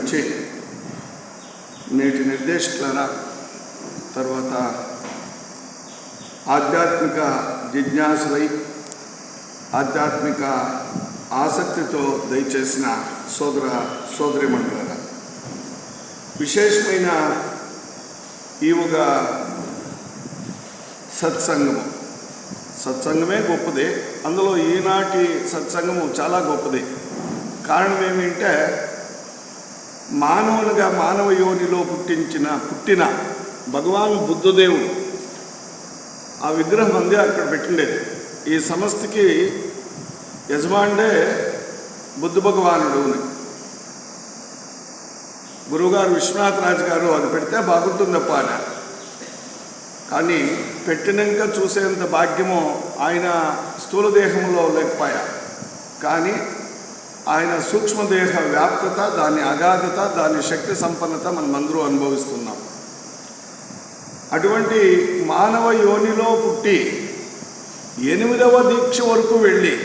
నుంచి నేటి నిర్దేశకులారా, తర్వాత ఆధ్యాత్మిక జిజ్ఞాసులై ఆధ్యాత్మిక ఆసక్తితో దయచేసిన సోదరిమణులారా, విశేషమైన ఈవుగా సత్సంగమే గొప్పది. అందులో ఈనాటి సత్సంగము చాలా గొప్పది. కారణం ఏమిటంటే, మానవులుగా మానవ యోనిలో పుట్టిన భగవాన్ బుద్ధదేవుడు ఆ విగ్రహం అంది అక్కడ పెట్టిండేది. ఈ సంస్థకి యజమానుడే బుద్ధ భగవానుడు అని గురువుగారు విశ్వనాథ్ రాజు గారు అది పెడితే బాగుంటుందప్ప అని. కానీ పెట్టినాక చూసేంత భాగ్యము ఆయన స్థూల దేహంలో లేకపోయా. కానీ ఆయన సూక్ష్మదేహ వ్యాప్తత, దాని అగాధత, దాని శక్తి సంపన్నత మనమందరూ అనుభవిస్తున్నాం. అటువంటి మానవ యోనిలో పుట్టి 8వ దీక్ష వరకు వెళ్ళి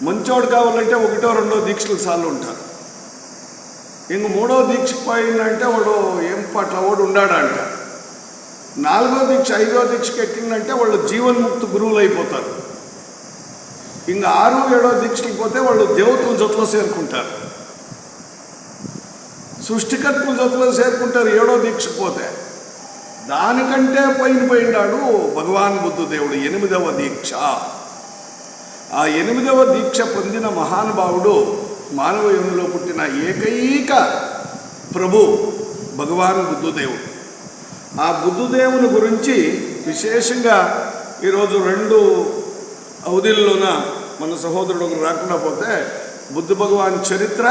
మంచోడు కావాలంటే 1ో 2ో దీక్షలు సార్లు ఉంటారు. ఇంక 3వ దీక్షకు పోయిందంటే వాడు ఏం పట్ల వాడు ఉండాడంట. 4వ దీక్ష 5వ దీక్షకి ఎక్కిందంటే వాళ్ళు జీవన్ముక్తి గురువులు అయిపోతారు. ఇంకా 6, 7వ దీక్షలకు పోతే వాళ్ళు దేవతల జొత్తులో చేరుకుంటారు, సృష్టికర్తల జొత్తులో చేరుకుంటారు. 7వ దీక్షకు పోతే దానికంటే పోయినాడు భగవాన్ బుద్ధదేవుడు 8వ దీక్ష. ఆ 8వ దీక్ష పొందిన మహానుభావుడు మానవ యోనిలో పుట్టిన ఏకైక ప్రభు భగవాన్ బుద్ధదేవుడు. ఆ బుద్ధదేవుని గురించి విశేషంగా ఈరోజు 2 అవధుల్లోన మన సహోదరుడు రాకుండా పోతే బుద్ధ భగవాన్ చరిత్ర,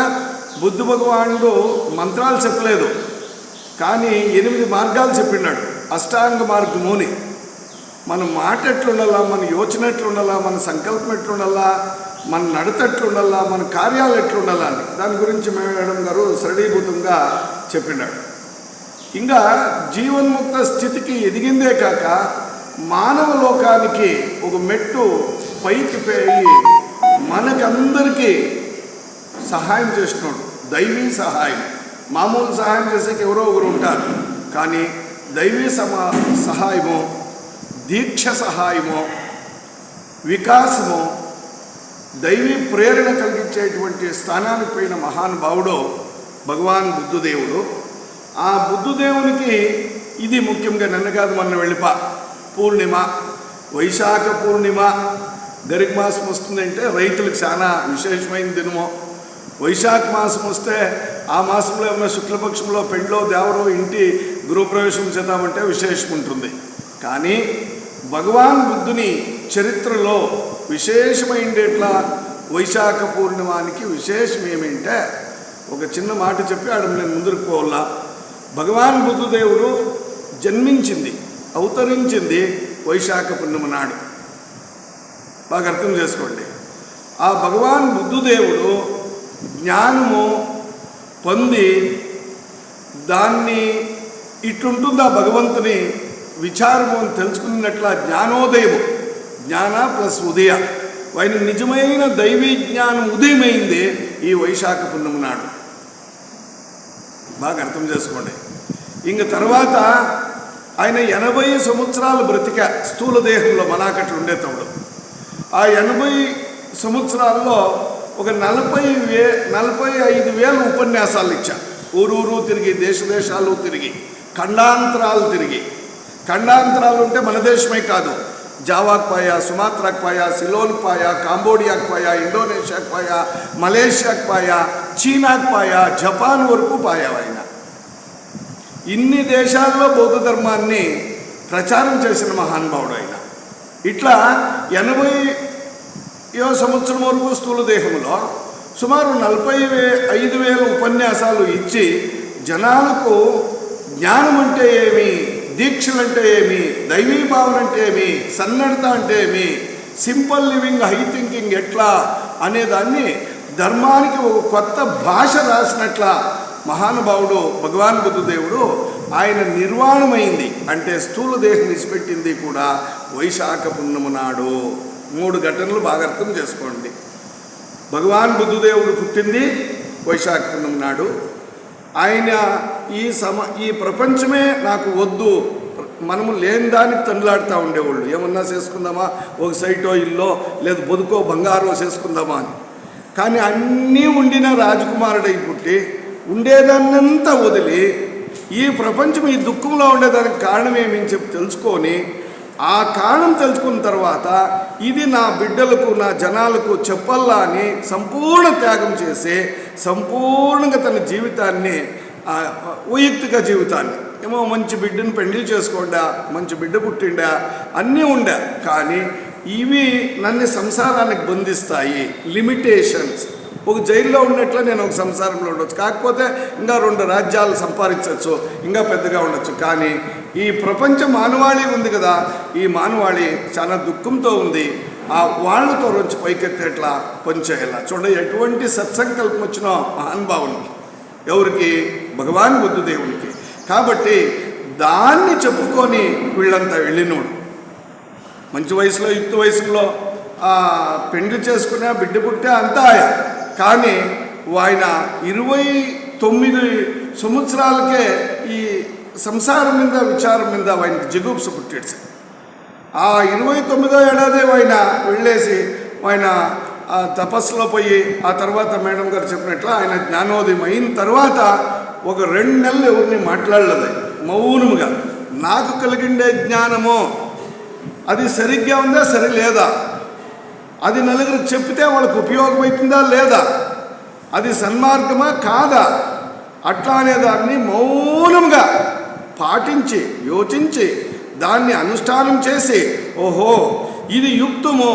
బుద్ధ భగవానుడు మంత్రాలు చెప్పలేదు, కానీ 8 మార్గాలు చెప్పినాడు. అష్టాంగ మార్గముని మన మాట ఎట్లుండాలా, మన యోచన ఎట్లుండాలా, మన సంకల్పం ఎట్లుండాలా, మన నడత ఎట్లుండాలా, మన కార్యాలు ఎట్లుండాలా అని దాని గురించి మేడం గారు సరళీభూతంగా చెప్పినాడు. ఇంకా జీవన్ముక్త స్థితికి ఎదిగిందే కాక మానవ లోకానికి ఒక మెట్టు పైకి పోయి మనకందరికీ సహాయం చేసినాడు. దైవీ సహాయం. మామూలు సహాయం చేసేకి ఎవరో ఒకరు ఉంటారు, కానీ దైవీ సహాయము, దీక్ష సహాయము, వికాసము, దైవీ ప్రేరణ కలిగించేటువంటి స్థానానికి పోయిన మహానుభావుడు భగవాన్ బుద్ధదేవుడు. ఆ బుద్ధదేవునికి ఇది ముఖ్యంగా నిన్న కాదు మొన్న పూర్ణిమ, వైశాఖ పూర్ణిమ, గరిక మాసం వస్తుందంటే రైతులకు చాలా విశేషమైన దినము. వైశాఖ మాసం వస్తే ఆ మాసంలో ఏమన్నా శుక్లపక్షంలో పెండ్లో దేవరో ఇంటి గృహప్రవేశం చేద్దామంటే విశేషం ఉంటుంది. కానీ భగవాన్ బుద్ధుని చరిత్రలో విశేషమైండేట్లా వైశాఖ పూర్ణిమానికి విశేషం ఏమిటంటే, ఒక చిన్న మాట చెప్పి ఆడ నేను ముందుకు పోవాలా. భగవాన్ బుద్ధదేవుడు అవతరించింది వైశాఖ పూర్ణిమ నాడు. బాగా అర్థం చేసుకోండి. ఆ భగవాన్ బుద్ధదేవుడు జ్ఞానము పొంది దాన్ని ఇట్లుంటుంది ఆ భగవంతుని విచారము అని తెలుసుకున్నట్ల జ్ఞానోదయము, జ్ఞాన ప్లస్ ఉదయ, ఆయన నిజమైన దైవీ జ్ఞానం ఉదయమైంది ఈ వైశాఖ పూర్ణిమ నాడు. బాగా అర్థం చేసుకోండి. ఇంక తర్వాత ఆయన 80 సంవత్సరాలు బ్రతిక స్థూల దేహంలో మనాకట్లు ఉండేతప్పుడు. ఆ 80 సంవత్సరాల్లో ఒక 45,000 ఉపన్యాసాలు ఇచ్చా. ఊరూరు తిరిగి, దేశాలు తిరిగి, ఖండాంతరాలు తిరిగి. ఖండాంతరాలు ఉంటే మన దేశమే కాదు, జావాకు పాయా, సుమాత్రాకు పాయా, సిలోన్కి పాయా, కాంబోడియాకు పాయా, ఇండోనేషియాకు పాయా, మలేషియాకు పాయా, చీనాకు పాయా, జపాన్ వరకు పాయా. ఆయన ఇన్ని దేశాల్లో బౌద్ధ ధర్మాన్ని ప్రచారం చేసిన మహానుభావుడు ఆయన. ఇట్లా 80వ సంవత్సరం వరకు స్థూల దేహంలో సుమారు 45,000 ఉపన్యాసాలు ఇచ్చి జనాలకు జ్ఞానం అంటే ఏమి, దీక్షలు అంటే ఏమి, దైవీ భావన అంటే ఏమి, సన్నడత అంటే ఏమి, సింపుల్ లివింగ్, హై థింకింగ్ ఎట్లా అనేదాన్ని ధర్మానికి ఒక కొత్త భాష రాసినట్ల మహానుభావుడు భగవాన్ బుద్ధదేవుడు. ఆయన నిర్వాణమైంది అంటే స్థూల దేహం విడిచిపెట్టింది కూడా వైశాఖ పూర్ణిమ నాడు. 3 ఘటనలు బాగా అర్థం చేసుకోండి. భగవాన్ బుద్ధదేవుడు పుట్టింది వైశాఖ పూర్ణిమ నాడు ఆయన ఈ ప్రపంచమే నాకు వద్దు, మనము లేని దానికి తండ్లాడుతూ ఉండేవాళ్ళు. ఏమన్నా చేసుకుందామా, ఒక సైటో ఇల్లో లేదు బతుకో బంగారో చేసుకుందామా అని. కానీ అన్నీ ఉండిన రాజకుమారుడై పుట్టి ఉండేదాన్నంతా వదిలి ఈ ప్రపంచం ఈ దుఃఖంలో ఉండేదానికి కారణం ఏమని చెప్పి తెలుసుకొని, ఆ కారణం తెలుసుకున్న తర్వాత ఇది నా బిడ్డలకు నా జనాలకు చెప్పల్లా అని సంపూర్ణ త్యాగం చేసి సంపూర్ణంగా తన జీవితాన్ని వైయక్తిక జీవితాన్ని ఏమో మంచి బిడ్డను పెళ్లి చేసుకోండా, మంచి బిడ్డ పుట్టిండా, అన్నీ ఉండా. కానీ ఇవి నన్ను సంసారానికి బంధిస్తాయి, లిమిటేషన్స్. ఒక జైల్లో ఉన్నట్లే నేను ఒక సంసారంలో ఉండొచ్చు, కాకపోతే ఇంకా 2 రాజ్యాలు సంపాదించవచ్చు, ఇంకా పెద్దగా ఉండొచ్చు. కానీ ఈ ప్రపంచ మానవాళి ఉంది కదా, ఈ మానవాళి చాలా దుఃఖంతో ఉంది. ఆ వాళ్ళతో నుంచి పైకెత్తేట్లా పనిచేయాల. చూడండి ఎటువంటి సత్సంకల్పం వచ్చినో మహానుభావునికి, ఎవరికి? భగవాన్ బుద్ధదేవునికి. కాబట్టి దాన్ని చెప్పుకొని వీళ్ళంతా వెళ్ళినోడు మంచి వయసులో, యుక్త వయసులో పెండ్లి చేసుకునే బిడ్డ పుట్టే అంతా ఆయా. కానీ ఆయన 29 సంవత్సరాలకే ఈ సంసారం మీద విచారం మీద ఆయనకి జిగుప్స పుట్టాడు సార్. ఆ 29వ ఏడాది ఆయన వెళ్ళేసి ఆయన తపస్సులో పోయి, ఆ తర్వాత మేడం గారు చెప్పినట్లు ఆయన జ్ఞానోదయం అయిన తర్వాత ఒక 2 నెలలు ఎవరిని మాట్లాడలేదు, మౌనముగా. నాకు కలిగిండే జ్ఞానము అది సరిగ్గా ఉందా సరి లేదా, అది నలుగురికి చెప్తే వాళ్ళకు ఉపయోగమవుతుందా లేదా, అది సన్మార్గమా కాదా, అట్లా అనే దాన్ని మౌనంగా పాటించి యోచించి దాన్ని అనుష్ఠానం చేసి, ఓహో ఇది యుక్తమో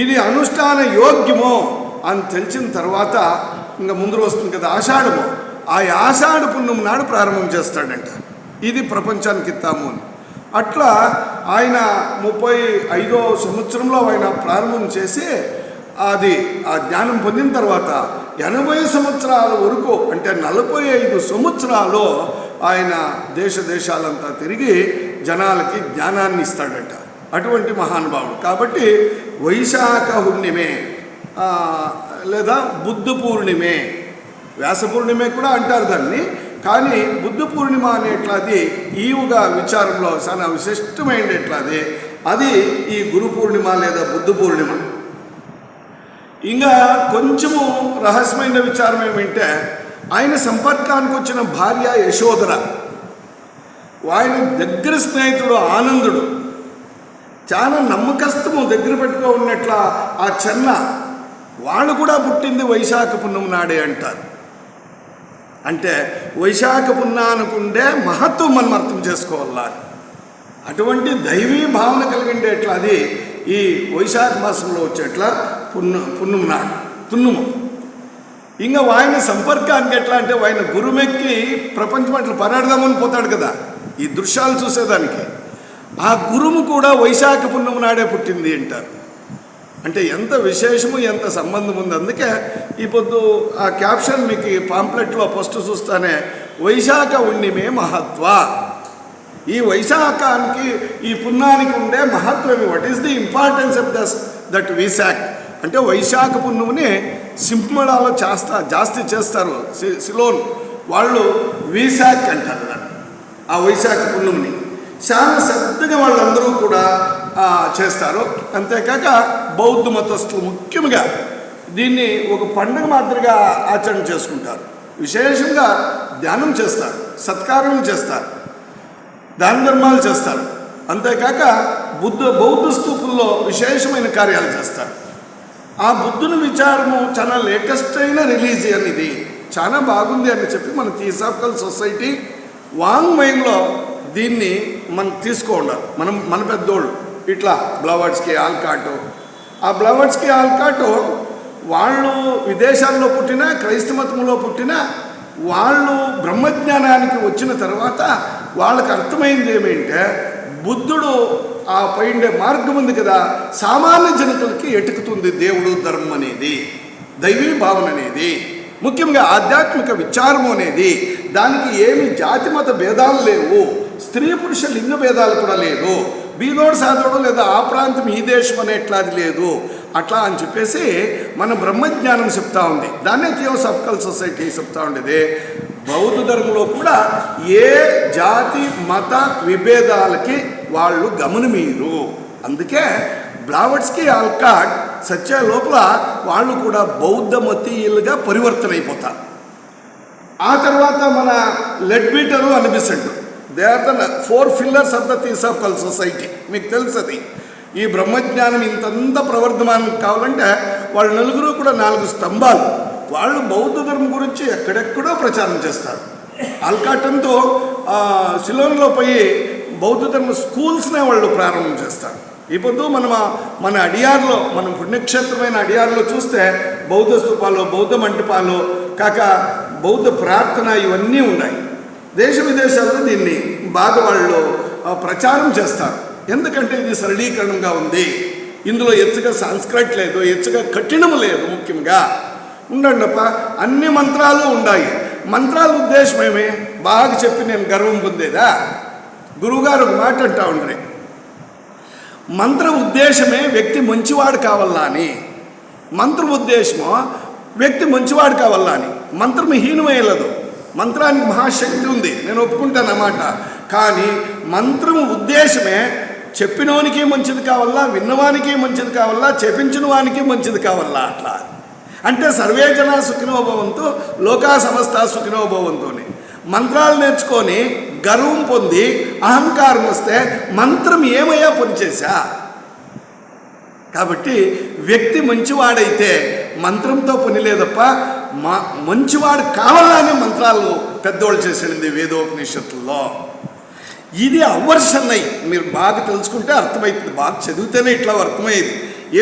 ఇది అనుష్ఠాన యోగ్యమో అని తెలిసిన తర్వాత ఇంకా ముందు వస్తుంది కదా ఆషాఢము. ఆ ఆషాఢ పుణ్యం నాడు ప్రారంభం చేస్తాడంట, ఇది ప్రపంచానికి ఇస్తాము అని. అట్లా ఆయన 35వ సంవత్సరంలో ఆయన ప్రారంభం చేసి అది ఆ జ్ఞానం పొందిన తర్వాత 80 సంవత్సరాల వరకు, అంటే 45 సంవత్సరాలు ఆయన దేశాలంతా తిరిగి జనాలకి జ్ఞానాన్ని ఇస్తాడట. అటువంటి మహానుభావుడు. కాబట్టి వైశాఖ పుణ్యమే లేదా బుద్ధ పూర్ణిమే, వ్యాస పూర్ణిమే కూడా అంటారు దాన్ని. కానీ బుద్ధ పూర్ణిమ అనేట్లది ఈవుగా విచారంలో చాలా విశిష్టమైనట్లది. అది ఈ గురు పూర్ణిమ లేదా బుద్ధ పూర్ణిమ. ఇంకా కొంచెము రహస్యమైన విచారం ఏమంటే, ఆయన సంపర్కానికి వచ్చిన భార్య యశోధర, ఆయన దగ్గర స్నేహితుడు ఆనందుడు, చాలా నమ్మకస్తము దగ్గర పెట్టుకో ఉన్నట్ల ఆ చెన్న, వాళ్ళు కూడా పుట్టింది వైశాఖ పుణ్యం నాడే అంటారు. అంటే వైశాఖ పుణ్యానికి ఉండే మహత్వం మనం అర్థం చేసుకోవాలా. అటువంటి దైవీ భావన కలిగిండేట్లా అది ఈ వైశాఖ మాసంలో వచ్చేట్లా పుణ్యం నాడు పుణ్యము. ఇంకా ఆయన సంపర్కానికి ఎట్లా అంటే, ఆయన గురుమెక్కి ప్రపంచం అట్లా పరాడదామని పోతాడు కదా ఈ దృశ్యాలు చూసేదానికి. ఆ గురువు కూడా వైశాఖ పుణ్యం నాడే పుట్టింది అంటారు. అంటే ఎంత విశేషము, ఎంత సంబంధం ఉంది. అందుకే ఈ పొద్దు ఆ క్యాప్షన్ మీకు పాంప్లెట్లో ఫస్ట్ చూస్తానే, వైశాఖ పుణ్యమే మహత్వ. ఈ వైశాఖానికి ఈ పుణ్యానికి ఉండే మహత్వం, what is the importance of that Vaishakh అంటే వైశాఖ పుణ్యముని సింహళాలో జాస్తి చేస్తారు. సిలోన్ వాళ్ళు వైశాఖ్ అంటారు దాన్ని. ఆ వైశాఖ పుణ్యముని చాలా శ్రద్ధగా వాళ్ళందరూ కూడా చేస్తారు. అంతేకాక బౌద్ధ మతస్థులు ముఖ్యంగా దీన్ని ఒక పండుగ మాదిరిగా ఆచరణ చేసుకుంటారు. విశేషంగా ధ్యానం చేస్తారు, సత్కార్యం చేస్తారు, దాన ధర్మాలు చేస్తారు. అంతేకాక బౌద్ధ స్తూపుల్లో విశేషమైన కార్యాలు చేస్తారు. ఆ బుద్ధుని విచారము చాలా లేటెస్ట్ అయిన రిలీజియన్, ఇది చాలా బాగుంది అని చెప్పి మన థియోసాఫికల్ సొసైటీ వాంగ్మయంలో దీన్ని మనం తీసుకోండాలి. మన పెద్దోళ్ళు ఇట్లా బ్లవర్డ్స్కి ఆల్కాటో, ఆ బ్లవర్డ్స్కి ఆల్కాటో వాళ్ళు విదేశాల్లో పుట్టిన క్రైస్తవ మతంలో పుట్టిన వాళ్ళు బ్రహ్మజ్ఞానానికి వచ్చిన తర్వాత వాళ్ళకి అర్థమైంది ఏమంటే, బుద్ధుడు ఆ పైండే మార్గం ఉంది కదా, సామాన్య జనతలకి ఎటుకుతుంది దేవుడు, ధర్మం అనేది, దైవీ భావన అనేది, ముఖ్యంగా ఆధ్యాత్మిక విచారము అనేది. దానికి ఏమి జాతి మత భేదాలు లేవు, స్త్రీ పురుష లింగ భేదాలు కూడా లేదు, బీదోడు సాధోడు లేదా ఆ ప్రాంతం ఈ దేశం అనేట్లాది లేదు. అట్లా అని చెప్పేసి మన బ్రహ్మజ్ఞానం చెప్తా ఉంది. దాన్నే థియోసాఫికల్ సొసైటీ చెప్తా ఉండేది. బౌద్ధ ధర్మంలో కూడా ఏ జాతి మత విభేదాలకి వాళ్ళు గమనమీరు. అందుకే బ్లావట్స్కి ఆల్కాట్ సత్య లోపల వాళ్ళు కూడా బౌద్ధ మతీయులుగా పరివర్తన అయిపోతారు. ఆ తర్వాత మన Leadbeater Annie Besant, they are the 4 pillars of the Theosophical Society. మీకు తెలుసది. ఈ బ్రహ్మజ్ఞానం ఇంతంత ప్రవర్ధమానం కావాలంటే వాళ్ళు నలుగురు కూడా 4 స్తంభాలు. వాళ్ళు బౌద్ధ ధర్మం గురించి ఎక్కడెక్కడో ప్రచారం చేస్తారు. ఆల్కాటంతో సిలోన్లో పోయి బౌద్ధ ధర్మ స్కూల్స్నే వాళ్ళు ప్రారంభం చేస్తారు. ఇప్పుడు మన అడియార్లో, మనం పుణ్యక్షేత్రమైన అడియార్లో చూస్తే బౌద్ధ స్తూపాలు, బౌద్ధ మంటపాలు, కాక బౌద్ధ ప్రార్థన ఇవన్నీ ఉన్నాయి. దేశ విదేశాల్లో దీన్ని బాగా వాళ్ళు ప్రచారం చేస్తారు. ఎందుకంటే ఇది సరళీకరణంగా ఉంది. ఇందులో ఎచ్చుగా సంస్కృతి లేదు, ఎచ్చుగా కఠినము లేదు. ముఖ్యంగా ఉండండప్ప, అన్ని మంత్రాలు ఉన్నాయి. మంత్రాల ఉద్దేశం ఏమి బాగా చెప్పి నేను గర్వం పొందేదా? గురువుగారు ఒక మాట అంటా ఉండ్రి, మంత్ర ఉద్దేశమే వ్యక్తి మంచివాడు కావాలా అని. మంత్ర ఉద్దేశము వ్యక్తి మంచివాడు కావాలా అని. మంత్రం హీనమయ్యలేదు, మంత్రానికి మహాశక్తి ఉంది, నేను ఒప్పుకుంటాను అన్నమాట. కానీ మంత్రం ఉద్దేశమే చెప్పినవానికి మంచిది కావాలా, విన్నవానికి మంచిది కావాలా, చెప్పించిన వానికి మంచిది కావాలా. అట్లా అంటే సర్వే జన సుఖినో భవంతు లోకా సమస్త సుఖినో భవంతుని. మంత్రాలు నేర్చుకొని గర్వం పొంది అహంకారం వస్తే మంత్రం ఏమయ్యా పనిచేసా? కాబట్టి వ్యక్తి మంచివాడైతే మంత్రంతో పని లేదప్ప, మంచివాడు కావాలనే మంత్రాలు పెద్దోళ్ళు చేసింది వేదోపనిషత్తుల్లో. ఇది అవర్షన్ అయ్యి మీరు బాగా తెలుసుకుంటే అర్థమవుతుంది. బాగా చదివితేనే ఇట్లా అర్థమయ్యేది.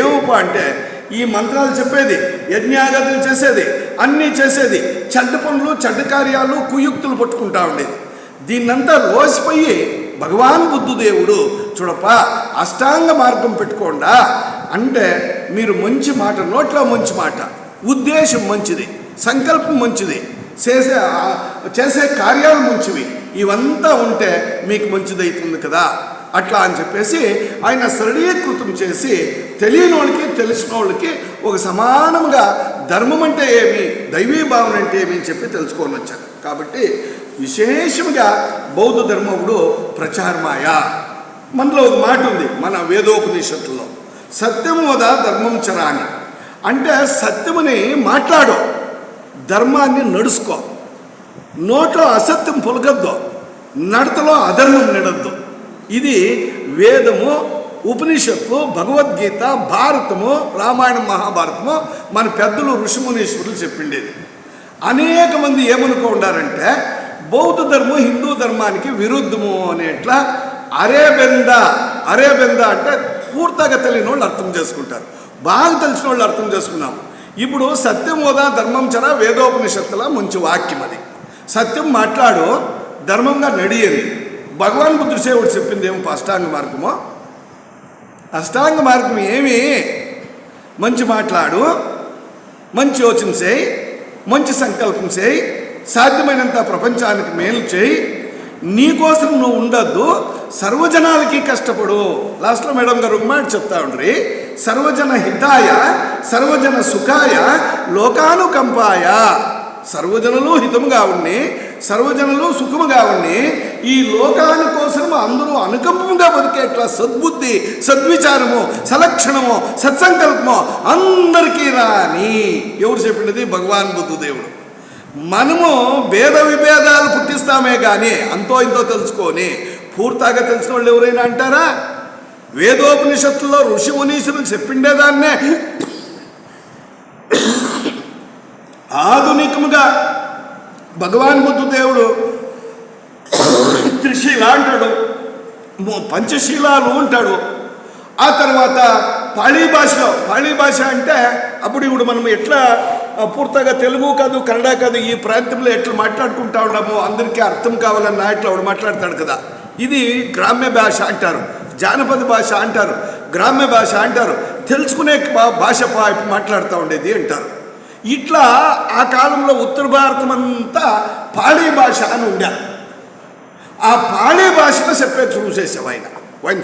ఏమప్ప అంటే ఈ మంత్రాలు చెప్పేది, యజ్ఞాగతులు చేసేది, అన్నీ చేసేది, చెడ్డ పనులు, చెడ్డ కార్యాలు, కుయుక్తులు పట్టుకుంటా ఉండేది. దీన్నంతా రోసిపోయి భగవాన్ బుద్ధుదేవుడు చూడప్ప అష్టాంగ మార్గం పెట్టుకోండా అంటే, మీరు మంచి మాట, నోట్లో మంచి మాట, ఉద్దేశం మంచిది, సంకల్పం మంచిది, చేసే కార్యాలు మంచివి, ఇవంతా ఉంటే మీకు మంచిదవుతుంది కదా. అట్లా అని చెప్పేసి ఆయన సరళీకృతం చేసి తెలియని వాళ్ళకి తెలిసిన వాళ్ళకి ఒక సమానంగా ధర్మం అంటే ఏమి, దైవీ భావన అంటే ఏమి అని చెప్పి తెలుసుకొని వచ్చారు. కాబట్టి విశేషంగా బౌద్ధ ధర్మముడు ప్రచారమాయ. మనలో ఒక మాట ఉంది మన వేదోపనిషత్తుల్లో, సత్యం వద ధర్మం చరాని. అంటే సత్యముని మాట్లాడు, ధర్మాన్ని నడుచుకో, నోట్లో అసత్యం పొలగద్దు, నడతలో అధర్మం నడద్దు. ఇది వేదము, ఉపనిషత్తు, భగవద్గీత, భారతము, రామాయణం, మహాభారతము మన పెద్దలు ఋషిమునీశ్వరులు చెప్పిండేది. అనేక మంది ఏమనుకో ఉండారంటే బౌద్ధ ధర్మం హిందూ ధర్మానికి విరుద్ధము అనేట్లా అరేబెంద అంటే పూర్తిగా తెలియని వాళ్ళు అర్థం చేసుకుంటారు. బాగా తెలిసిన వాళ్ళు అర్థం చేసుకున్నాము. ఇప్పుడు సత్యం వద ధర్మం చర వేదోపనిషత్తుల మంచి వాక్యం అది. సత్యం మాట్లాడు, ధర్మంగా నడియని. భగవాన్ బుద్ధుడు సేవుడు చెప్పింది ఏమో అష్టాంగ మార్గము. అష్టాంగ మార్గం ఏమి? మంచి మాట్లాడు, మంచి యోచన చేయి, మంచి సంకల్పం చేయి, సాధ్యమైనంత ప్రపంచానికి మేలు చేయి, నీకోసం నువ్వు ఉండద్దు, సర్వజనాలకి కష్టపడు. లాస్ట్లో మేడం గారు ఒక మాట చెప్తా ఉండ్రి, సర్వజన హితాయ సర్వజన సుఖాయ లోకానుకంపాయ. సర్వజనులు హితముగా ఉండి, సర్వజనులు సుఖముగా ఉండి, ఈ లోకాని కోసం అందరూ అనుకంపంగా బతికేట్లా సద్బుద్ధి, సద్విచారము, సలక్షణము, సత్సంకల్పము అందరికీ రాని. ఎవరు చెప్పినది? భగవాన్ బుద్ధదేవుడు. మనము భేద విభేదాలు పుట్టిస్తామే కానీ అంతో ఇంతో తెలుసుకొని పూర్తిగా తెలిసిన వాళ్ళు ఎవరైనా అంటారా? వేదోపనిషత్తుల్లో ఋషి మునీశ్వరులు చెప్పిండేదాన్నే ఆధునికముగా భగవాన్ బుద్ధదేవుడు త్రిశీల అంటాడు, పంచశీలాలు అంటాడు. ఆ తర్వాత పాళీ భాష అంటే అప్పుడు ఇప్పుడు మనం ఎట్లా పూర్తిగా తెలుగు కాదు, కన్నడ కాదు, ఈ ప్రాంతంలో ఎట్లా మాట్లాడుకుంటా ఉన్నామో అందరికీ అర్థం కావాలన్న ఇట్లా వాడు మాట్లాడతాడు కదా. ఇది గ్రామ్య భాష అంటారు, జానపద భాష అంటారు, గ్రామ్య భాష అంటారు, తెలుసుకునే భాష మాట్లాడుతూ ఉండేది అంటారు. ఇట్లా ఆ కాలంలో ఉత్తర భారతం అంతా పాళీ భాష అని ఉండే. ఆ పాళీ భాషలో చెప్పే చూసేసావు ఆయన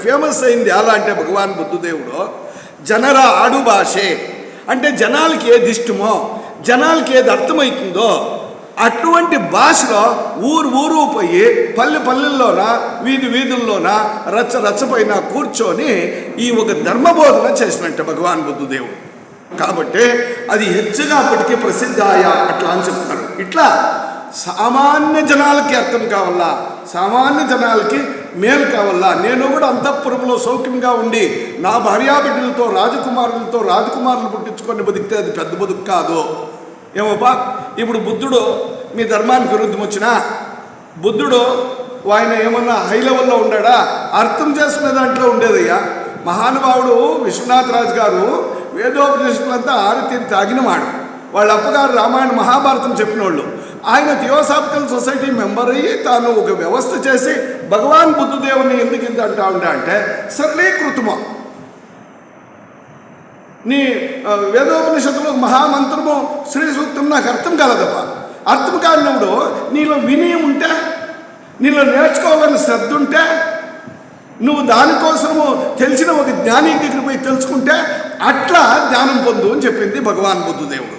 ఫేమస్ అయింది. ఎలా అంటే భగవాన్ బుద్ధదేవుడు జనర ఆడు భాషే అంటే జనాలకి ఏది ఇష్టమో, జనాలకి ఏది అర్థమవుతుందో అటువంటి భాషలో ఊరు పోయి పల్లెల్లోన వీధుల్లోన రచ్చపైన కూర్చొని ఈ ఒక ధర్మబోధన చేసినట్టు భగవాన్ బుద్ధదేవుడు. కాబట్టి అది హెచ్చుగా అప్పటికీ ప్రసిద్ధాయ అట్లా అని చెప్తారు. ఇట్లా సామాన్య జనాలకి అర్థం కావాలా, సామాన్య జనాలకి మేలు కావాలా. నేను కూడా అంతఃపురంలో సౌఖ్యంగా ఉండి నా భార్యాబిడ్డలతో రాజకుమారులు పుట్టించుకొని బతికితే అది పెద్ద బతుకు కాదు. ఏమోపా, ఇప్పుడు బుద్ధుడు మీ ధర్మానికి విరుద్ధం వచ్చినా బుద్ధుడు ఆయన ఏమన్నా హై లెవెల్లో ఉండాడా? అర్థం చేసుకునే దాంట్లో ఉండేదయ్యా. మహానుభావుడు విశ్వనాథరాజు గారు వేదోపనిషత్తులంతా ఆరితీరి తాగినవాడు. వాళ్ళ అప్పగారు రామాయణ మహాభారతం చెప్పినోళ్ళు. ఆయన థియోసాఫికల్ సొసైటీ మెంబర్ అయ్యి తాను ఒక వ్యవస్థ చేసి భగవాన్ బుద్ధదేవుని ఎందుకు ఇంత అంటా ఉండే అంటే సరళీకృతమో నీ వేదోపనిషత్తులో మహామంత్రము శ్రీ సూక్తం నాకు అర్థం కాలేదప్ప. అర్థం కానిప్పుడు నీలో వినయం ఉంటే, నీలో నేర్చుకోవాలని శ్రద్ధ ఉంటే, నువ్వు దానికోసము తెలిసిన ఒక జ్ఞాని దగ్గర పోయి తెలుసుకుంటే అట్లా జ్ఞానం పొందు అని చెప్పింది భగవాన్ బుద్ధదేవుడు.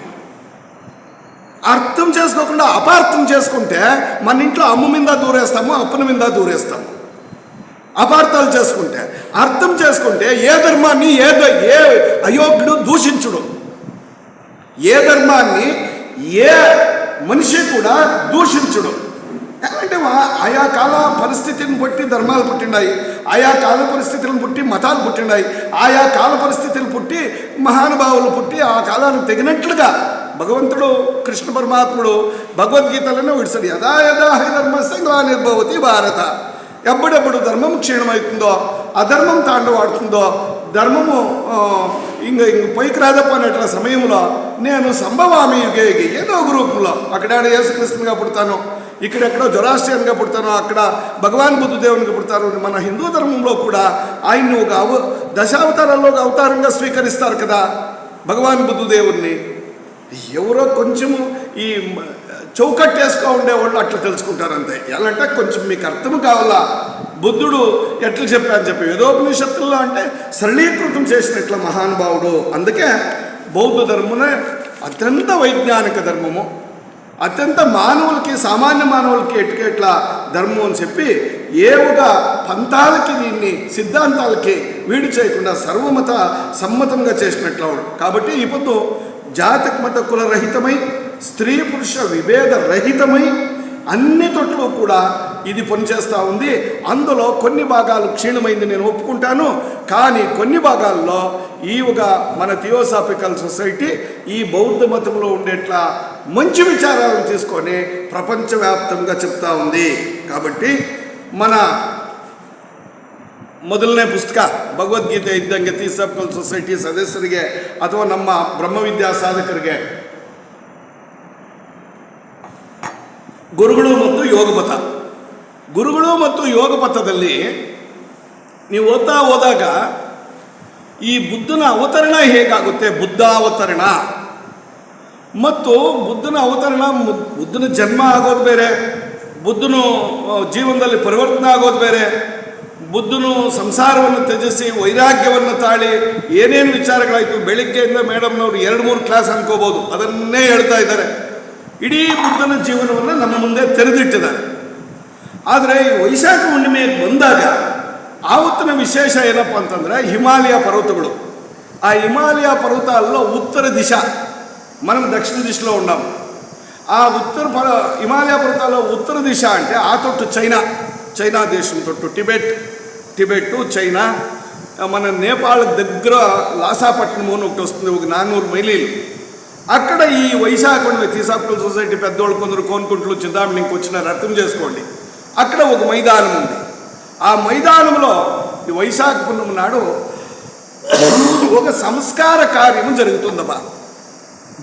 అర్థం చేసుకోకుండా అపార్థం చేసుకుంటే మన ఇంట్లో అమ్మ మీద దూరేస్తాము, అప్పన మీద దూరేస్తాము. అపార్థాలు చేసుకుంటే, అర్థం చేసుకుంటే ఏ ధర్మాన్ని ఏ అయోగ్యుడు దూషించుడు, ఏ ధర్మాన్ని ఏ మనిషి కూడా దూషించుడు. అంటే ఆయా కాల పరిస్థితిని బట్టి ధర్మాలు పుట్టినాయి, ఆయా కాల పరిస్థితులను పుట్టి మతాలు పుట్టినాయి, ఆయా కాల పరిస్థితులు పుట్టి మహానుభావులు పుట్టి ఆ కాలానికి తగినట్లుగా భగవంతుడు కృష్ణ పరమాత్ముడు భగవద్గీతలను విడిచాడు. యదా యదా హి ధర్మస్య గ్లానిర్భవతి భారత. ఎప్పుడెప్పుడు ధర్మం క్షీణమవుతుందో, అధర్మం తాండవాడుతుందో, ధర్మము ఇంక పైకి రాదప్పనేట్ల సమయంలో నేను సంభవామి యుగే ఏదో ఒక రూపంలో అక్కడ యేసుక్రీస్తునిగా పుడతాను, ఇక్కడెక్కడో జొరాస్ట్రియన్గా పుడతాను, అక్కడ భగవాన్ బుద్ధదేవునికి పుడతారు. మన హిందూ ధర్మంలో కూడా ఆయన్ని ఒక దశావతారాల్లో ఒక అవతారంగా స్వీకరిస్తారు కదా భగవాన్ బుద్ధదేవుణ్ణి. ఎవరో కొంచెము ఈ చౌకట్టేసుకో ఉండేవాళ్ళు అట్లా తెలుసుకుంటారు అంతే. ఎలా అంటే కొంచెం మీకు అర్థం కావాలా బుద్ధుడు ఎట్లా చెప్పారని చెప్పి వేదోపనిషత్తుల్లో అంటే సరళీకృతం చేసినట్ల మహానుభావుడు. అందుకే బౌద్ధ ధర్మమే అత్యంత వైజ్ఞానిక ధర్మము, అత్యంత మానవులకి సామాన్య మానవులకి ఎటుకెట్ల ధర్మం అని చెప్పి ఏ ఒక పంతాలకి దీన్ని సిద్ధాంతాలకి వీడి చేయకుండా సర్వమత సమ్మతంగా చేసినట్లు. కాబట్టి ఈ పొద్దు జాతక మత కుల రహితమై స్త్రీ పురుష విభేద రహితమై అన్ని తొట్లు కూడా ఇది పనిచేస్తూ ఉంది. అందులో కొన్ని భాగాలు క్షీణమైంది నేను ఒప్పుకుంటాను, కానీ కొన్ని భాగాల్లో ఈ ఒక మన థియోసాఫికల్ సొసైటీ ఈ బౌద్ధ మతంలో ఉండేట్లా మంచి విచారాలను తీసుకొని ప్రపంచవ్యాప్తంగా చెప్తా ఉంది. కాబట్టి మన ಮೊದಲನೇ ಪುಸ್ತಕ ಭಗವದ್ಗೀತೆ ಇದ್ದಂಗೆ ಥಿಯೋಸಾಫಿಕಲ್ ಸೊಸೈಟಿ ಸದಸ್ಯರಿಗೆ ಅಥವಾ ನಮ್ಮ ಬ್ರಹ್ಮವಿದ್ಯಾ ಸಾಧಕರಿಗೆ ಗುರುಗಳು ಮತ್ತು ಯೋಗ ಪಥದಲ್ಲಿ ನೀವು ಓದಾಗ ಈ ಬುದ್ಧನ ಅವತರಣ ಹೇಗಾಗುತ್ತೆ, ಬುದ್ಧಾವತರಣ ಮತ್ತು ಬುದ್ಧನ ಅವತರಣ, ಬುದ್ಧನ ಜನ್ಮ ಆಗೋದು ಬೇರೆ, ಬುದ್ಧನು ಜೀವನದಲ್ಲಿ ಪರಿವರ್ತನೆ ಆಗೋದು ಬೇರೆ, ಬುದ್ಧನು ಸಂಸಾರವನ್ನು ತ್ಯಜಿಸಿ ವೈರಾಗ್ಯವನ್ನು ತಾಳಿ ಏನೇನು ವಿಚಾರಗಳಾಯಿತು. ಬೆಳಿಗ್ಗೆಯಿಂದ ಮೇಡಮ್ನವರು 2-3 ಕ್ಲಾಸ್ ಅನ್ಕೋಬೋದು, ಅದನ್ನೇ ಹೇಳ್ತಾ ಇದ್ದಾರೆ. ಇಡೀ ಬುದ್ಧನ ಜೀವನವನ್ನು ನಮ್ಮ ಮುಂದೆ ತೆರೆದಿಟ್ಟಿದ್ದಾರೆ. ಆದರೆ ಈ ವೈಶಾಖ ಹುಣ್ಣಿಮೆಗೆ ಬಂದಾಗ ಆವತ್ತಿನ ವಿಶೇಷ ಏನಪ್ಪ ಅಂತಂದರೆ ಹಿಮಾಲಯ పర్వతಗಳು. ఆ హిమాలయ పర్వతాల్లో ఉత్తర దిశ, మనం దక్షిణ దిశలో ఉన్నాము. ఆ హిమాలయ పర్వతాల్లో ఉత్తర దిశ అంటే ఆ తొట్టు చైనా దేశం తొట్టు, టిబెట్ చైనా, మన నేపాల్ దగ్గర లాసాపట్నం అని ఒకటి వస్తుంది, ఒక 400 మైలీలు. అక్కడ ఈ వైశాఖ థియోసాఫికల్ సొసైటీ పెద్దవాళ్ళు కొందరు కోనుకుంట్లు చింతామణికి వచ్చినారు, అర్థం చేసుకోండి. అక్కడ ఒక మైదానం ఉంది. ఆ మైదానంలో ఈ వైశాఖ పున్నమి నాడు ఒక సంస్కార కార్యము జరుగుతుందమ్మా,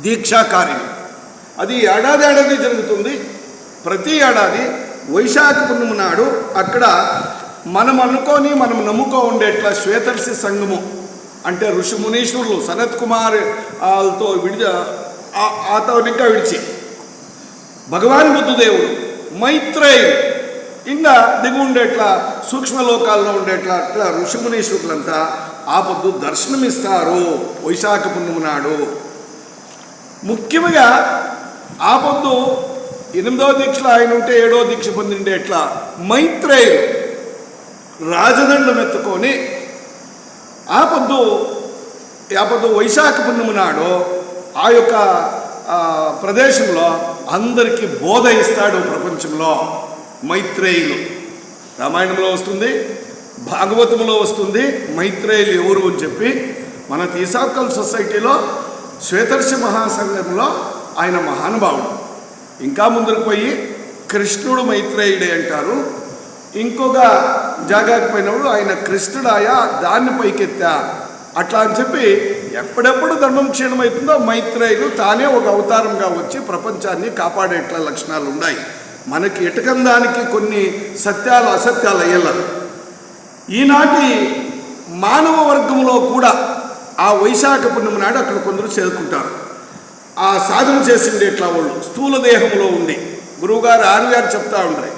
దీక్షా కార్యం. అది ఏడాది జరుగుతుంది. ప్రతి ఏడాది వైశాఖ పున్నమి నాడు అక్కడ మనం నమ్ముకో ఉండేట్లా శ్వేతర్షి సంఘము అంటే ఋషి మునీశ్వరులు సనత్ కుమార్తో ఇంకా విడిచి భగవాన్ బుద్ధదేవుడు, మైత్రేయుడు, ఇంకా దిగు ఉండేట్లా సూక్ష్మలోకాల్లో ఉండేట్లా అట్లా ఋషి మునీశ్వరులంతా ఆ పొద్దు దర్శనమిస్తారు వైశాఖ పున్నమి నాడు. ముఖ్యంగా ఆ పొద్దు 8వ దీక్షలో ఆయన ఉంటే 7వ దీక్ష పొందిండే ఎట్లా మైత్రేయులు రాజదండం ఎత్తుకొని ఆ పొద్దు వైశాఖ పున్నమి నాడు ఆ యొక్క ప్రదేశంలో అందరికీ బోధ ఇస్తాడు. ప్రపంచంలో మైత్రేయులు రామాయణంలో వస్తుంది, భాగవతంలో వస్తుంది. మైత్రేయులు ఎవరు అని చెప్పి మన థియోసాఫికల్ సొసైటీలో శ్వేతర్షి మహాసంఘంలో ఆయన మహానుభావుడు. ఇంకా ముందుకు పోయి కృష్ణుడు మైత్రేయుడే అంటారు. ఇంకొక జాగాకి పోయినప్పుడు ఆయన కృష్ణుడాయా దాన్ని పైకెత్తా అట్లా అని చెప్పి ఎప్పుడెప్పుడు ధర్మం క్షీణమవుతుందో మైత్రేయులు తానే ఒక అవతారంగా వచ్చి ప్రపంచాన్ని కాపాడేట్ల లక్షణాలు ఉన్నాయి. మనకి ఎటకందానికి కొన్ని సత్యాలు అసత్యాలు అయ్యేలారు. ఈనాటి మానవ వర్గంలో కూడా ఆ వైశాఖ పున్నమి నాడు అక్కడ కొందరు చేరుకుంటారు. ఆ సాధన చేసిండే ఎట్లా వాళ్ళు స్థూల దేహంలో ఉండి గురువుగారు ఆరుగారు చెప్తా ఉంటారు,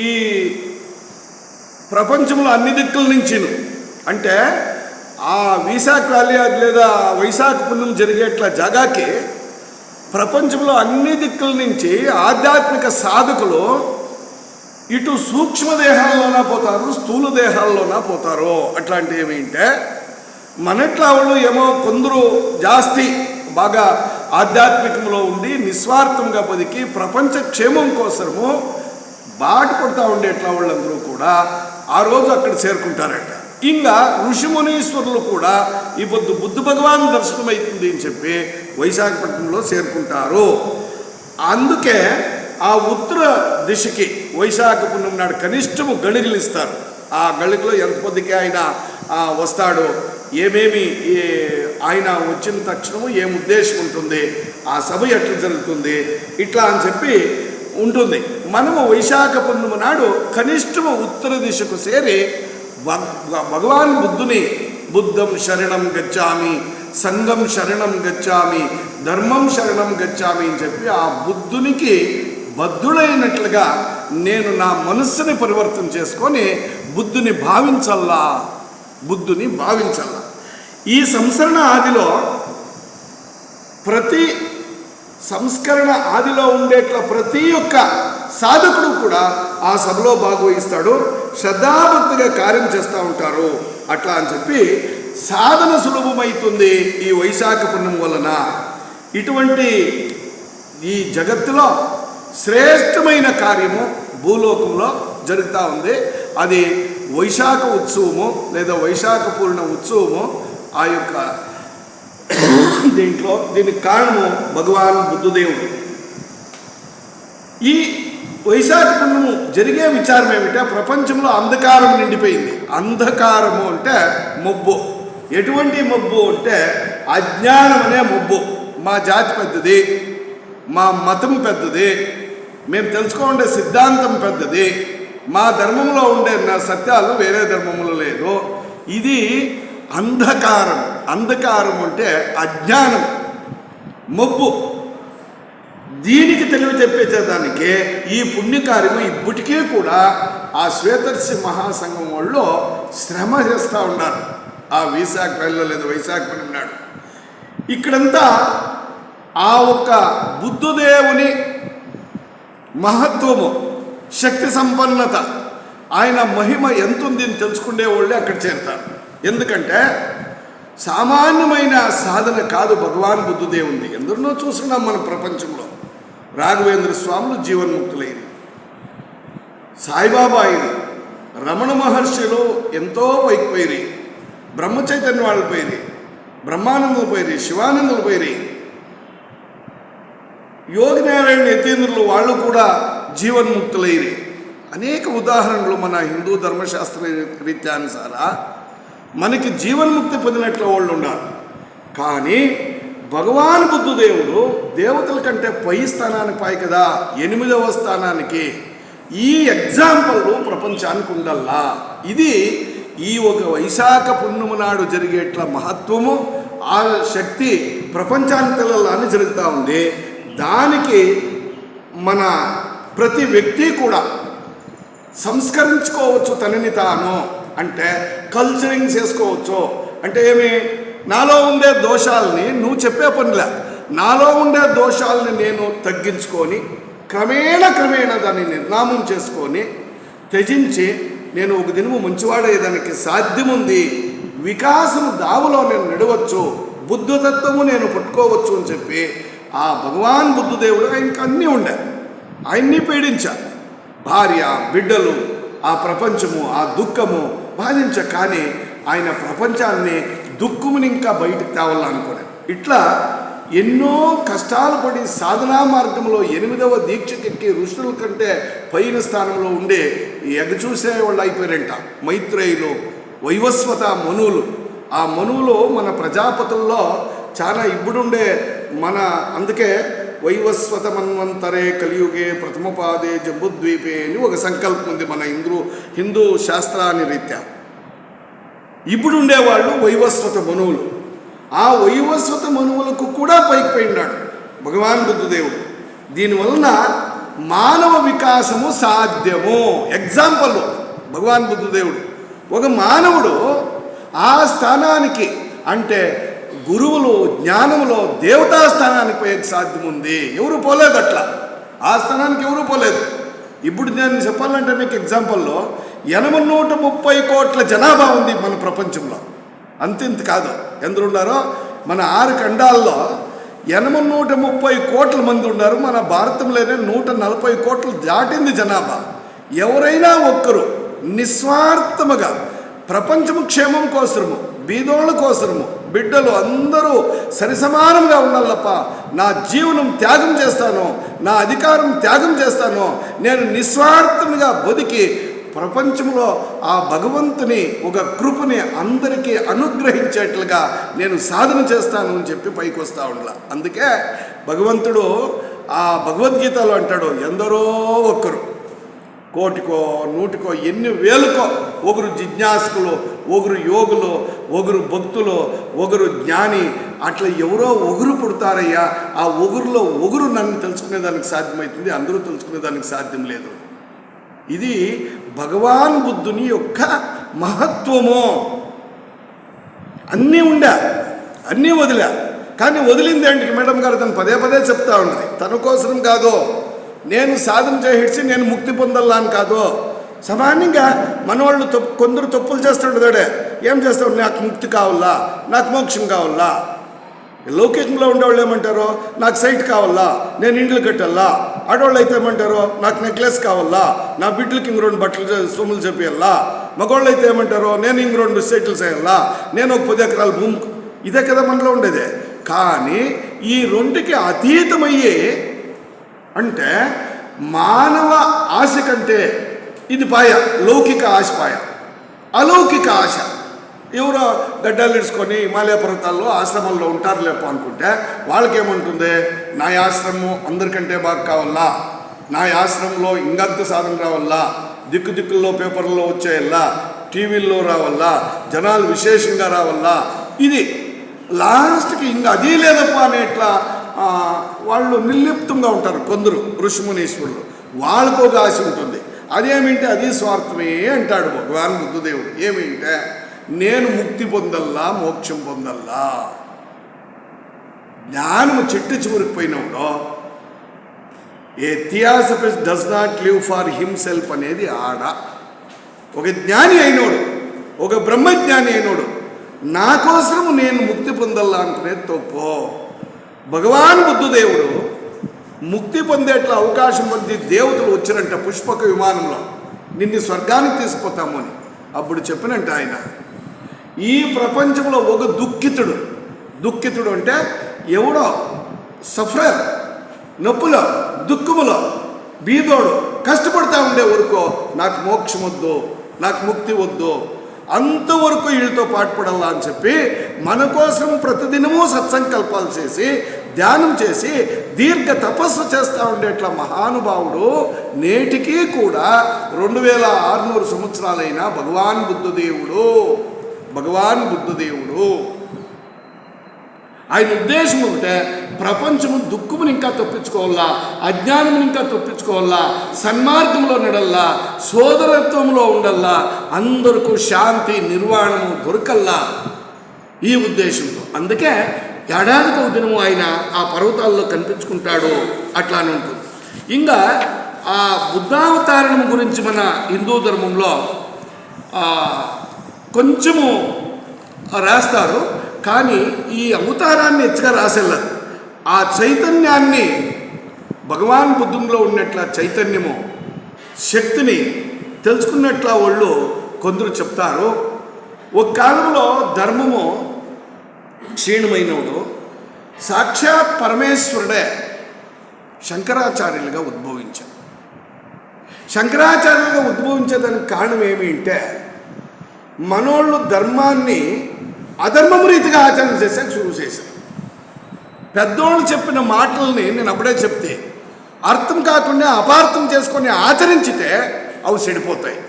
ఈ ప్రపంచంలో అన్ని దిక్కుల నుంచి అంటే ఆ విశాఖ వ్యాలీ లేదా వైశాఖ పున్నమి జరిగేట్ల జగాకి ప్రపంచంలో అన్ని దిక్కుల నుంచి ఆధ్యాత్మిక సాధకులు ఇటు సూక్ష్మ దేహాల్లోనా పోతారు, స్థూల దేహాల్లోనా పోతారు. అట్లాంటివి ఏమిటంటే మనట్లా వాళ్ళు ఏమో కొందరు జాస్తి బాగా ఆధ్యాత్మికంలో ఉండి నిస్వార్థంగా బతికి ప్రపంచ క్షేమం కోసము బాట పడుతూ ఉండేట్లా వాళ్ళందరూ కూడా ఆ రోజు అక్కడ చేరుకుంటారట. ఇంకా ఋషిమునీశ్వరులు కూడా ఈ పొద్దు బుద్ధ భగవాన్ దర్శనం అవుతుంది అని చెప్పి వైశాఖపట్నంలో చేరుకుంటారు. అందుకే ఆ ఉత్తర దిశకి వైశాఖ పున్నమి నాడు కనిష్టము గళికలు ఇస్తారు. ఆ గళికలో ఎంత పొద్దుకి ఆయన వస్తాడో, ఏమేమి ఆయన వచ్చిన తక్షణము ఏం ఉద్దేశం ఉంటుంది, ఆ సభ ఎట్లా జరుగుతుంది, ఇట్లా అని చెప్పి ఉంటుంది. మనము వైశాఖ పున్నమి నాడు కనిష్టము ఉత్తర దిశకు చేరి భగవాన్ బుద్ధుని బుద్ధం శరణం గచ్చామి, సంఘం శరణం గచ్చామి, ధర్మం శరణం గచ్చామి అని చెప్పి ఆ బుద్ధునికి బద్ధుడైనట్లుగా నేను నా మనస్సుని పరివర్తన చేసుకొని బుద్ధుని భావించల్లా. ఈ సంస్కరణ ఆదిలో ప్రతి సంస్కరణ ఆదిలో ఉండేట్ల ప్రతి ఒక్క సాధకుడు కూడా ఆ సభలో భాగవహిస్తాడు, శ్రద్ధాభక్తిగా కార్యం చేస్తూ ఉంటారు. అట్లా అని చెప్పి సాధన సులభమవుతుంది ఈ వైశాఖ పున్నమి వలన. ఇటువంటి ఈ జగత్తులో శ్రేష్టమైన కార్యము భూలోకంలో జరుగుతూ ఉంది. అది వైశాఖ ఉత్సవము లేదా వైశాఖ పూర్ణ ఉత్సవము. ఆ యొక్క దీనికి కారణము భగవాన్ బుద్ధదేవుడు. ఈ వైశాఖ పున్నము జరిగే విచారం ఏమిటంటే ప్రపంచంలో అంధకారం నిండిపోయింది. అంధకారము అంటే మబ్బు. ఎటువంటి మబ్బు అంటే అజ్ఞానం అనే మబ్బు. మా జాతి పెద్దది, మా మతం పెద్దది, మేము తెలుసుకోండే సిద్ధాంతం పెద్దది, మా ధర్మంలో ఉండే సత్యాలు వేరే ధర్మంలో లేదు. ఇది అంధకారం. అంధకారం అంటే అజ్ఞానం, మబ్బు. దీనికి తెలివి తెప్పించేదానికి ఈ పుణ్యకార్యము ఇప్పటికీ కూడా ఆ శ్వేతర్షి మహాసంఘం వాళ్ళు శ్రమ చేస్తూ ఉన్నారు. ఆ విశాఖ వేళలో లేదా వైశాఖ పున్నమి నాడు ఇక్కడంతా ఆ ఒక్క బుద్ధదేవుని మహత్వము, శక్తి సంపన్నత, ఆయన మహిమ ఎంతుంది అని తెలుసుకునే వాళ్ళే అక్కడ చేరుతారు. ఎందుకంటే సామాన్యమైన సాధన కాదు భగవాన్ బుద్ధదేవుని. ఎందరినో చూస్తున్నాం మన ప్రపంచంలో. రాఘవేంద్ర స్వాములు జీవన్ముక్తులైన, సాయిబాబా అయిన, రమణ మహర్షులు ఎంతో పైకి పోయిరి, బ్రహ్మ చైతన్య వాళ్ళు పోయిరి, బ్రహ్మానందులు పోయిరి, శివానందులు పోయిరి, యోగినారాయణ యతీంద్రులు వాళ్ళు కూడా జీవన్ముక్తులైరి. అనేక ఉదాహరణలు మన హిందూ ధర్మశాస్త్ర రీత్యానుసార మనకి జీవన్ముక్తి పొందినట్లు వాళ్ళు ఉన్నారు. కానీ భగవాన్ బుద్ధదేవుడు దేవతల కంటే పై స్థానానికి పై కదా, 8వ స్థానానికి. ఈ ఎగ్జాంపుల్ ప్రపంచానికి ఉండల్లా. ఇది ఈ ఒక వైశాఖ పున్నమి నాడు జరిగేట్ల మహత్వము, ఆ శక్తి ప్రపంచానికి తెలలాని జరుగుతూ ఉంది. దానికి మన ప్రతి వ్యక్తి కూడా సంస్కరించుకోవచ్చు తనని తాను. అంటే కల్చరింగ్ చేసుకోవచ్చు. అంటే ఏమి, నాలో ఉండే దోషాలని నువ్వు చెప్పే పనిలే, నాలో ఉండే దోషాలని నేను తగ్గించుకొని క్రమేణా దాన్ని నిర్నామం చేసుకొని త్యజించి నేను ఒక దినము మంచివాడేదానికి సాధ్యముంది, వికాసం దావులో నేను నడవచ్చు, బుద్ధతత్వము నేను పట్టుకోవచ్చు అని చెప్పి ఆ భగవాన్ బుద్ధదేవుడు ఆయనకు అన్నీ ఉండే, ఆయన్ని పీడించారు. భార్య, బిడ్డలు, ఆ ప్రపంచము, ఆ దుఃఖము బాధించ, కానీ ఆయన ప్రపంచాన్ని దుఃఖముని ఇంకా బయటకు తేవాలనుకున్నాడు. ఇట్లా ఎన్నో కష్టాలు పడి సాధనా మార్గంలో 8వ దీక్షకెక్కి ఋషుల కంటే పైన స్థానంలో ఉండే ఎగచూసే వాళ్ళు అయిపోయారంట మైత్రేయులు, వైవస్వత మనువులు. ఆ మనువులు మన ప్రజాపతుల్లో చాలా ఇప్పుడుండే అందుకే వైవస్వత మన్వంతరే కలియుగే ప్రథమపాదే జంబుద్వీపే అని ఒక సంకల్పం ఉంది మన హిందూ శాస్త్రాన్ని రీత్యా. ఇప్పుడు ఉండేవాళ్ళు వైవస్వత మనువులు. ఆ వైవస్వత మనువులకు కూడా పైకి పోయినాడు భగవాన్ బుద్ధదేవుడు. దీనివలన మానవ వికాసము సాధ్యము. ఎగ్జాంపుల్ భగవాన్ బుద్ధదేవుడు, ఒక మానవుడు ఆ స్థానానికి, అంటే గురువులు జ్ఞానములో దేవతా స్థానానికి పోయే సాధ్యం ఉంది. ఎవరు పోలేదు అట్లా, ఆ స్థానానికి ఎవరు పోలేదు. ఇప్పుడు నేను చెప్పాలంటే మీకు ఎగ్జాంపుల్లో 830 కోట్ల జనాభా ఉంది మన ప్రపంచంలో. అంతింత కాదు, ఎందరు ఉన్నారో మన 6 ఖండాల్లో 830 కోట్ల మంది ఉన్నారు. మన భారతంలోనే 140 కోట్లు దాటింది జనాభా. ఎవరైనా ఒక్కరు నిస్వార్థముగా ప్రపంచము క్షేమం కోసము, బీదోళ్ళ కోసము, బిడ్డలు అందరూ సరిసమానంగా ఉండాలప్ప, నా జీవనం త్యాగం చేస్తాను, నా అధికారం త్యాగం చేస్తాను, నేను నిస్వార్థంగా బతికి ప్రపంచంలో ఆ భగవంతుని ఒక కృపని అందరికీ అనుగ్రహించేట్లుగా నేను సాధన చేస్తాను అని చెప్పి పైకి వస్తూ ఉండాల. అందుకే భగవంతుడు ఆ భగవద్గీతలో అంటాడు, ఎందరో ఒక్కరు, కోటికో నూటికో ఎన్ని వేలకో, ఒకరు జిజ్ఞాసుకులు, ఒకరు యోగులు, ఒకరు భక్తులు, ఒకరు జ్ఞాని, అట్లా ఎవరో ఒకరు పుడతారయ్యా. ఆ ఒకరిలో ఒకరు నన్ను తెలుసుకునేదానికి సాధ్యమవుతుంది, అందరూ తెలుసుకునేదానికి సాధ్యం లేదు. ఇది భగవాన్ బుద్ధుని యొక్క మహత్వము. అన్నీ ఉండా, అన్నీ వదిలా, కానీ వదిలింది ఏంటి మేడం గారు తను పదే చెప్తా ఉన్నది. తన కోసం కాదు, నేను సాధన చేసి నేను ముక్తి పొందాలా అని కాదు. సామాన్యంగా మనవాళ్ళు కొందరు తప్పులు చేస్తుంటాడే, ఏం చేస్తాడు, నాకు ముక్తి కావాలా, నాకు మోక్షం కావాలా. లౌకికంలో ఉండేవాళ్ళు ఏమంటారో, నాకు సైట్ కావాలా, నేను ఇండ్లు కట్టాలా. ఆడవాళ్ళు అయితే ఏమంటారో, నాకు నెక్లెస్ కావాలా, నా బిడ్డలకి ఇంక 2 బట్టలు సొమ్ములు చెప్పేయాలా. మగవాళ్ళు అయితే ఏమంటారో, నేను ఇంక 2 సెటిల్ చేయాలా, నేను ఒక 10 ఎకరాల భూమి. ఇదే కదా మనలో ఉండేదే. కానీ ఈ రెండుకి అతీతమయ్యే, అంటే మానవ ఆశ కంటే ఇది పాయ, లౌకిక ఆశ పాయ. అలౌకిక ఆశ ఎవరో గడ్డలు ఇడుచుకొని హిమాలయ పర్వతాల్లో ఆశ్రమంలో ఉంటారు లేపో అనుకుంటే వాళ్ళకేముంటుంది, నా ఆశ్రమం అందరికంటే బాగా కావాలా, నా ఆశ్రమంలో ఇంకంత సాధన రావాలా, దిక్కుల్లో పేపర్లో వచ్చేయాలా, టీవీల్లో రావాలా, జనాలు విశేషంగా రావాలా. ఇది లాస్ట్కి ఇంకా అదీ లేదప్ప అనేట్లా వాళ్ళు నిర్లిప్తంగా ఉంటారు కొందరు ఋషిమునీశ్వరులు. వాళ్ళకు ఒక ఆశ ఉంటుంది. అదేమింటే అది స్వార్థమే అంటాడు భగవాన్ బుద్ధదేవుడు. ఏమింటే నేను ముక్తి పొందల్లా, మోక్షం పొందల్లా. జ్ఞానము చెట్టు చివరికి పోయినప్పుడు a theosophist does not live for himself అనేది ఆడ. ఒక జ్ఞాని అయినోడు, ఒక బ్రహ్మజ్ఞాని అయినోడు నా కోసం నేను ముక్తి పొందల్లా అనుకునేది తప్పు. భగవాన్ బుద్ధదేవుడు ముక్తి పొందేట్ల అవకాశం పొంది దేవతలు వచ్చినంట పుష్పక విమానంలో, నిన్ను స్వర్గానికి తీసుకుపోతాము అని. అప్పుడు చెప్పినంట ఆయన, ఈ ప్రపంచంలో ఒక దుఃఖితుడు అంటే ఎవడో సఫరర్, నొప్పులో దుఃఖములో బీదోడు కష్టపడతా ఉండే వరకు నాకు మోక్షం వద్దు, నాకు ముక్తి వద్దు, అంతవరకు వీళ్ళతో పాటుపడాలా అని చెప్పి మన కోసం ప్రతిదినము సత్సంకల్పాలు చేసి ధ్యానం చేసి దీర్ఘ తపస్సు చేస్తూ ఉండేట్లా మహానుభావుడు నేటికి కూడా 2600 సంవత్సరాలైన భగవాన్ బుద్ధదేవుడు ఆయన ఉద్దేశం ఒకటే, ప్రపంచము దుఃఖముని ఇంకా తప్పించుకోవాలా, అజ్ఞానముని ఇంకా తప్పించుకోవాలా, సన్మార్గంలో నడల్లా, సోదరత్వంలో ఉండల్లా, అందరికీ శాంతి నిర్వాణము దొరకల్లా, ఈ ఉద్దేశంతో. అందుకే ఏడాదికి ఒక దినము ఆయన ఆ పర్వతాల్లో కనిపించుకుంటాడు, అట్లానే ఉంటుంది. ఇంకా ఆ బుద్ధావతారణం గురించి మన హిందూ ధర్మంలో కొంచెము రాస్తారు, కానీ ఈ అవతారాన్ని హెచ్చగా రాసేళ్ళదు. ఆ చైతన్యాన్ని, భగవాన్ బుద్ధంలో ఉన్నట్ల చైతన్యము శక్తిని తెలుసుకున్నట్ల వాళ్ళు కొందరు చెప్తారు. ఒక కాలంలో ధర్మము క్షీణమైనప్పుడు సాక్షాత్ పరమేశ్వరుడే శంకరాచార్యులుగా ఉద్భవించారు. శంకరాచార్యులుగా ఉద్భవించేదానికి కారణం ఏమి అంటే, మనోళ్ళు ధర్మాన్ని అధర్మము రీతిగా ఆచరణ చేశాక శురువు చేశారు. పెద్దోళ్ళు చెప్పిన మాటల్ని నేను అప్పుడే చెప్తే అర్థం కాకుండా అపార్థం చేసుకొని ఆచరించితే అవి చెడిపోతాయి.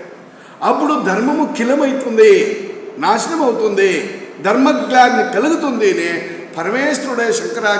అప్పుడు ధర్మము కిలమవుతుంది, నాశనం అవుతుంది, ధర్మజ్ఞాన్ని కలుగుతుంది అని పరమేశ్వరుడే శంకరాచార్య